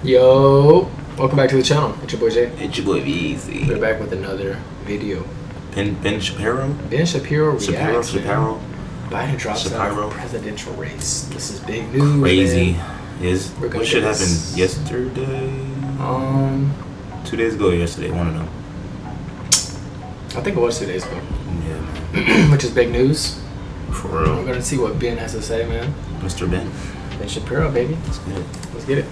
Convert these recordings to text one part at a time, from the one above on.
Yo, welcome back to the channel. It's your boy Jay. It's your boy Easy. We're back with another video. Ben Shapiro? Ben Shapiro reacts. Shapiro. Biden drops out Shapiro. of the presidential race. This is big news. Crazy. Is What should happen yesterday? 2 days ago or yesterday, one of them. I think it was 2 days ago. Yeah, man. Which is big news. For real. We're gonna see what Ben has to say, man. Mr. Ben. Ben Shapiro, baby. Let's get it. Let's get it.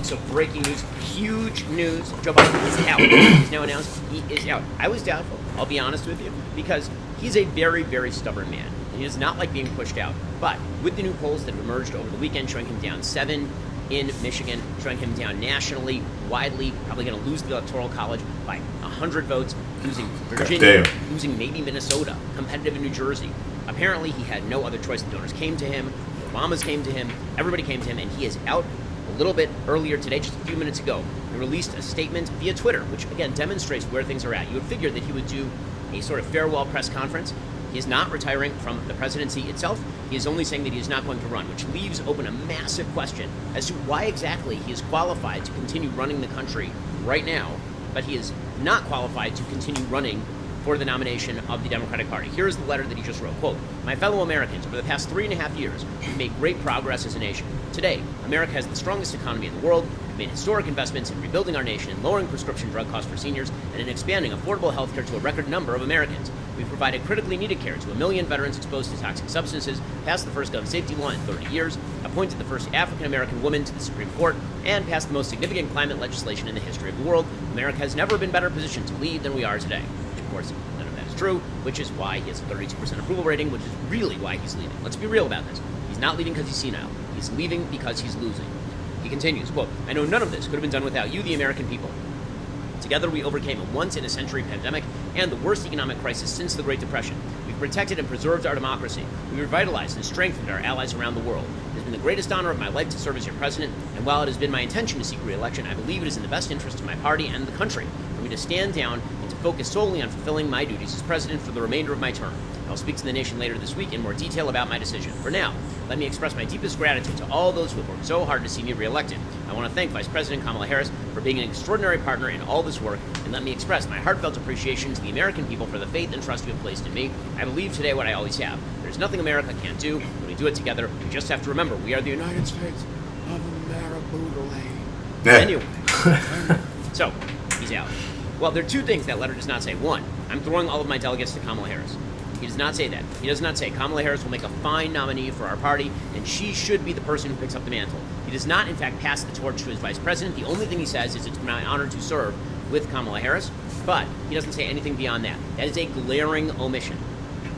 So breaking news, huge news. Joe Biden is out. He's now announced he is out. I was doubtful, I'll be honest with you, because he's a very, very stubborn man. And he does not like being pushed out. But with the new polls that have emerged over the weekend showing him down 7 in Michigan, showing him down nationally, widely, probably going to lose the Electoral College by 100 votes, losing Virginia, losing maybe Minnesota, competitive in New Jersey. Apparently he had no other choice. The donors came to him, the Obamas came to him, everybody came to him, and he is out. A little bit earlier today, just a few minutes ago, he released a statement via Twitter, which again demonstrates where things are at. You would figure that he would do a sort of farewell press conference. He is not retiring from the presidency itself. He is only saying that he is not going to run, which leaves open a massive question as to why exactly he is qualified to continue running the country right now, but he is not qualified to continue running for the nomination of the Democratic Party. Here is the letter that he just wrote. Quote, "My fellow Americans, over the past 3.5 years, we've made great progress as a nation. Today, America has the strongest economy in the world. We've made historic investments in rebuilding our nation, lowering prescription drug costs for seniors, and in expanding affordable health care to a record number of Americans. We've provided critically needed care to 1 million veterans exposed to toxic substances, passed the first gun safety law in 30 years, appointed the first African-American woman to the Supreme Court, and passed the most significant climate legislation in the history of the world. America has never been better positioned to lead than we are today." Which, of course, none of that is true, which is why he has a 32% approval rating, which is really why he's leaving. Let's be real about this. He's not leaving because he's senile. He's leaving because he's losing. He continues, quote, "I know none of this could have been done without you, the American people. Together we overcame a once-in-a-century pandemic and the worst economic crisis since the Great Depression. We've protected and preserved our democracy. We revitalized and strengthened our allies around the world. It has been the greatest honor of my life to serve as your president, and while it has been my intention to seek re-election, I believe it is in the best interest of my party and the country for me to stand down and to focus solely on fulfilling my duties as president for the remainder of my term. I'll speak to the nation later this week in more detail about my decision. For now, let me express my deepest gratitude to all those who have worked so hard to see me reelected. I want to thank Vice President Kamala Harris for being an extraordinary partner in all this work, and let me express my heartfelt appreciation to the American people for the faith and trust you have placed in me. I believe today what I always have. There's nothing America can't do. When we do it together, we just have to remember we are the United States of America. Anyway, so he's out. Well, there are two things that letter does not say. One, I'm throwing all of my delegates to Kamala Harris. He does not say that. He does not say Kamala Harris will make a fine nominee for our party, and she should be the person who picks up the mantle. He does not, in fact, pass the torch to his vice president. The only thing he says is it's my honor to serve with Kamala Harris, but he doesn't say anything beyond that. That is a glaring omission.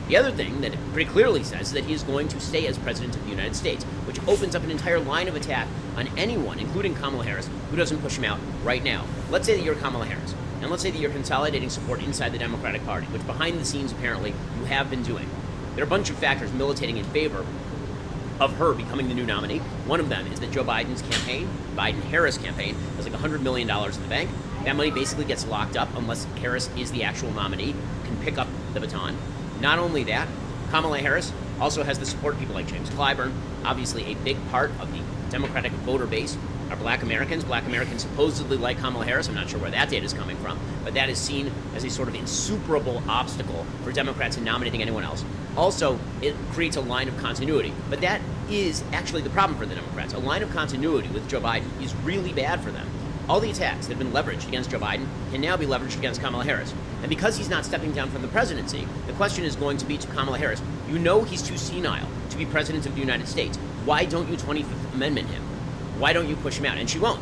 The other thing that it pretty clearly says is that he is going to stay as president of the United States, which opens up an entire line of attack on anyone, including Kamala Harris, who doesn't push him out right now. Let's say that you're Kamala Harris. And let's say that you're consolidating support inside the Democratic Party, which behind the scenes, apparently, you have been doing. There are a bunch of factors militating in favor of her becoming the new nominee. One of them is that Joe Biden's campaign, Biden-Harris campaign, has like $100 million in the bank. That money basically gets locked up unless Harris is the actual nominee, can pick up the baton. Not only that, Kamala Harris also has the support of people like James Clyburn, obviously a big part of the Democratic voter base are Black Americans. Black Americans supposedly like Kamala Harris. I'm not sure where that data is coming from, but that is seen as a sort of insuperable obstacle for Democrats in nominating anyone else. Also, it creates a line of continuity, but that is actually the problem for the Democrats. A line of continuity with Joe Biden is really bad for them. All the attacks that have been leveraged against Joe Biden can now be leveraged against Kamala Harris. And because he's not stepping down from the presidency, the question is going to be to Kamala Harris, you know he's too senile to be president of the United States. Why don't you 25th Amendment him? Why don't you push him out? And she won't.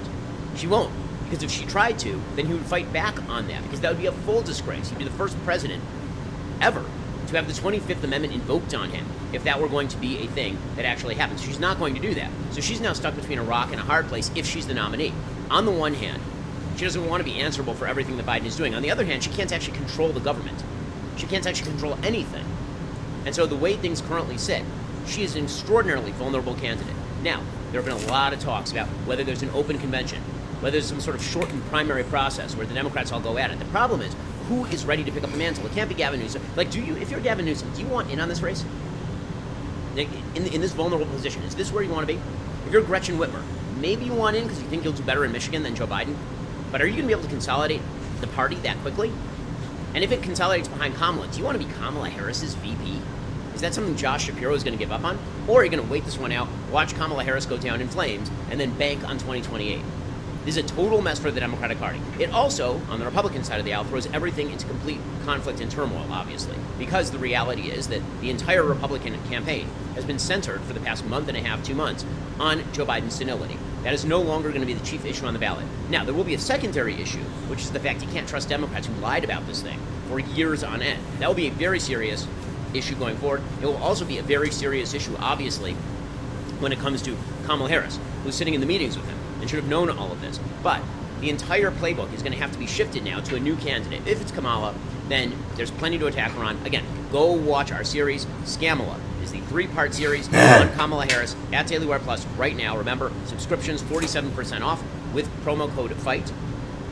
She won't. Because if she tried to, then he would fight back on that, because that would be a full disgrace. He'd be the first president ever to have the 25th Amendment invoked on him if that were going to be a thing that actually happens. She's not going to do that. So she's now stuck between a rock and a hard place if she's the nominee. On the one hand, she doesn't want to be answerable for everything that Biden is doing. On the other hand, she can't actually control the government. She can't actually control anything. And so the way things currently sit, she is an extraordinarily vulnerable candidate. Now, there have been a lot of talks about whether there's an open convention, whether there's some sort of shortened primary process where the Democrats all go at it. The problem is, who is ready to pick up the mantle? It can't be Gavin Newsom. Like, if you're Gavin Newsom, do you want in on this race? In this vulnerable position, is this where you want to be? If you're Gretchen Whitmer, maybe you want in because you think you'll do better in Michigan than Joe Biden. But are you going to be able to consolidate the party that quickly? And if it consolidates behind Kamala, do you want to be Kamala Harris's VP? Is that something Josh Shapiro is going to give up on? Or are you going to wait this one out, watch Kamala Harris go down in flames, and then bank on 2028? This is a total mess for the Democratic Party. It also, on the Republican side of the aisle, throws everything into complete conflict and turmoil, obviously, because the reality is that the entire Republican campaign has been centered for the past month and a half, 2 months, on Joe Biden's senility. That is no longer going to be the chief issue on the ballot. Now, there will be a secondary issue, which is the fact you can't trust Democrats who lied about this thing for years on end. That will be a very serious issue going forward. It will also be a very serious issue, obviously, when it comes to Kamala Harris, who's sitting in the meetings with him and should have known all of this. But the entire playbook is going to have to be shifted now to a new candidate. If it's Kamala, then there's plenty to attack her on. Again, go watch our series. Scamala is the 3-part series on Kamala Harris at Daily Wire Plus right now. Remember, subscriptions 47% off with promo code FIGHT.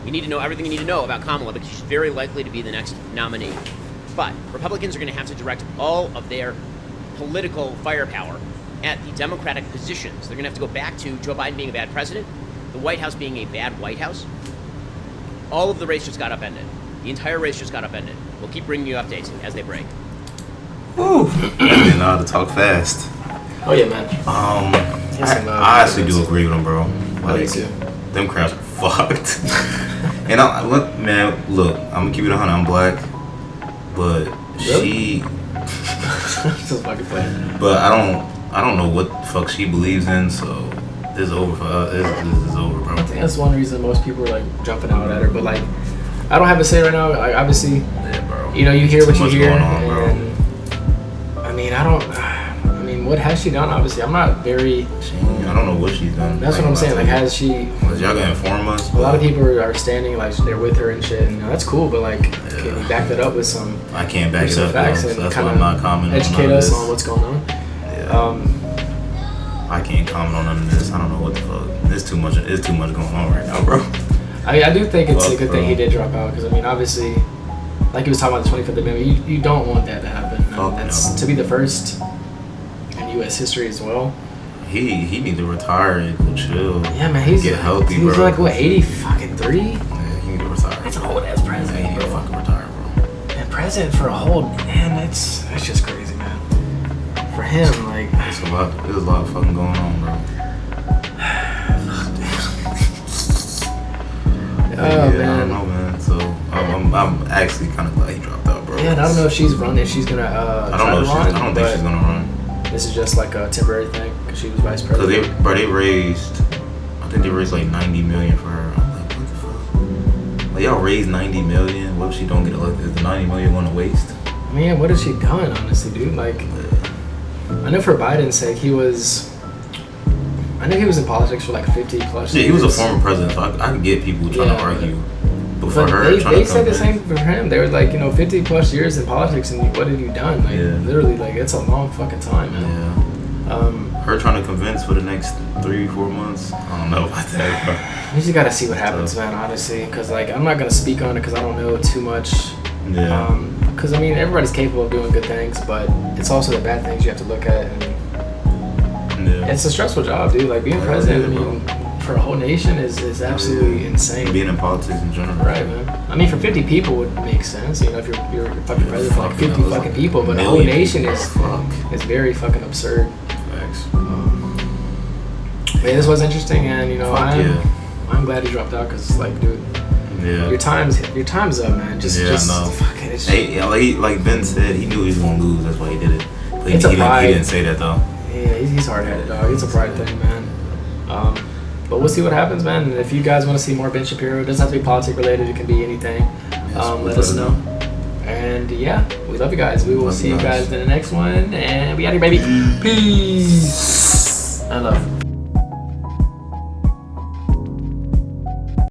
You need to know everything you need to know about Kamala because she's very likely to be the next nominee. But Republicans are going to have to direct all of their political firepower at the Democratic positions. They're going to have to go back to Joe Biden being a bad president, the White House being a bad White House. All of the race just got upended. The entire race just got upended. We'll keep bringing you updates as they break. Woo! I know how to talk fast. Oh yeah, man. I actually do agree with him, bro. Like, too. them crowds are fucked. And look, I'm gonna keep it 100. I'm black, but Really? she. Just fucking playing. But I don't know what the fuck she believes in, so this is over for us. This is over, bro. I think that's one reason most people are like jumping out at her. But like, I don't have to say right now. Like, obviously, Yeah, bro. you know, you hear Too what you much hear, going on, bro. and I mean, what has she done? Obviously, I'm not very. I don't know what she's done. That's what I'm saying. Like, has she? Y'all gonna inform us? A lot of people are standing like they're with her and shit, and you know, that's cool. But like, can you back that up with some? I can't back it some up, facts bro, and so that's kinda why I'm not commenting educate on none of us this. on what's going on. Yeah. I can't comment on none of this. I don't know what the fuck. There's too much going on right now, bro. I do think it's Fuck, a good bro. thing he did drop out because I mean, obviously, like he was talking about the 25th Amendment, you don't want that to happen. Fuck That's no. to be the first in U.S. history as well. He need to retire and go chill. Yeah, man, he's get healthy, He's bro. like what 83? Yeah, he need to retire. That's an old ass Yeah, president, he need to bro. fucking retire, bro. And president for a whole man, that's just crazy, man. For him, like, There's a lot of fucking going on, bro. oh I don't man. know, man. So I'm actually kind of glad he dropped out, bro. Yeah, and I don't know if she's running. If she's gonna I try don't to know. run, I don't think she's gonna run. This is just like a temporary thing because she was vice Cause president. they raised, I think they raised like 90 million for her. I'm like, what the fuck? Like y'all raised 90 million. What if she don't get elected? Is the 90 million going to waste? I mean, what has she done, honestly, dude? Like, I know for Biden's sake, I know he was in politics for like 50 plus Yeah, years. he was a former president, so I can get people trying to Yeah, argue. But for But her, trying they to said the convince- same for him. They were like, 50 plus years in politics, and what have you done? Like, Yeah. literally, like, it's a long fucking time, man. Yeah. Her trying to convince for the next 3-4 months. I don't know about that, We just gotta see what happens, man, honestly. Because, like, I'm not gonna speak on it because I don't know too much. bro. Yeah. Because, I mean, everybody's capable of doing good things, but it's also the bad things you have to look at. And Yeah. it's a stressful job, dude. Like, being Yeah, president, I yeah, mean, for a whole nation is absolutely insane. Being in politics in general. Right, man. I mean, for 50 people would make sense, if you're fucking president for like 50 Fuck, fucking people, but a million whole nation people. is Fuck. very fucking absurd. Facts. But yeah, this was interesting, and Fuck yeah. I'm glad he dropped out because, like, dude, Yeah. your time's up, man. Just no. fuck it. It's, Hey, like Ben said, he knew he was gonna lose. That's why he did it. But It's a pride. he didn't say that though. yeah, he's hard-headed, dog. It's a pride thing, man. But we'll see what happens, man. And if you guys want to see more Ben Shapiro, it doesn't have to be politics related. It can be anything. Let us know. And yeah, we love you guys. We will Love see you you guys. guys in the next one. And we out here, baby. Peace. I love.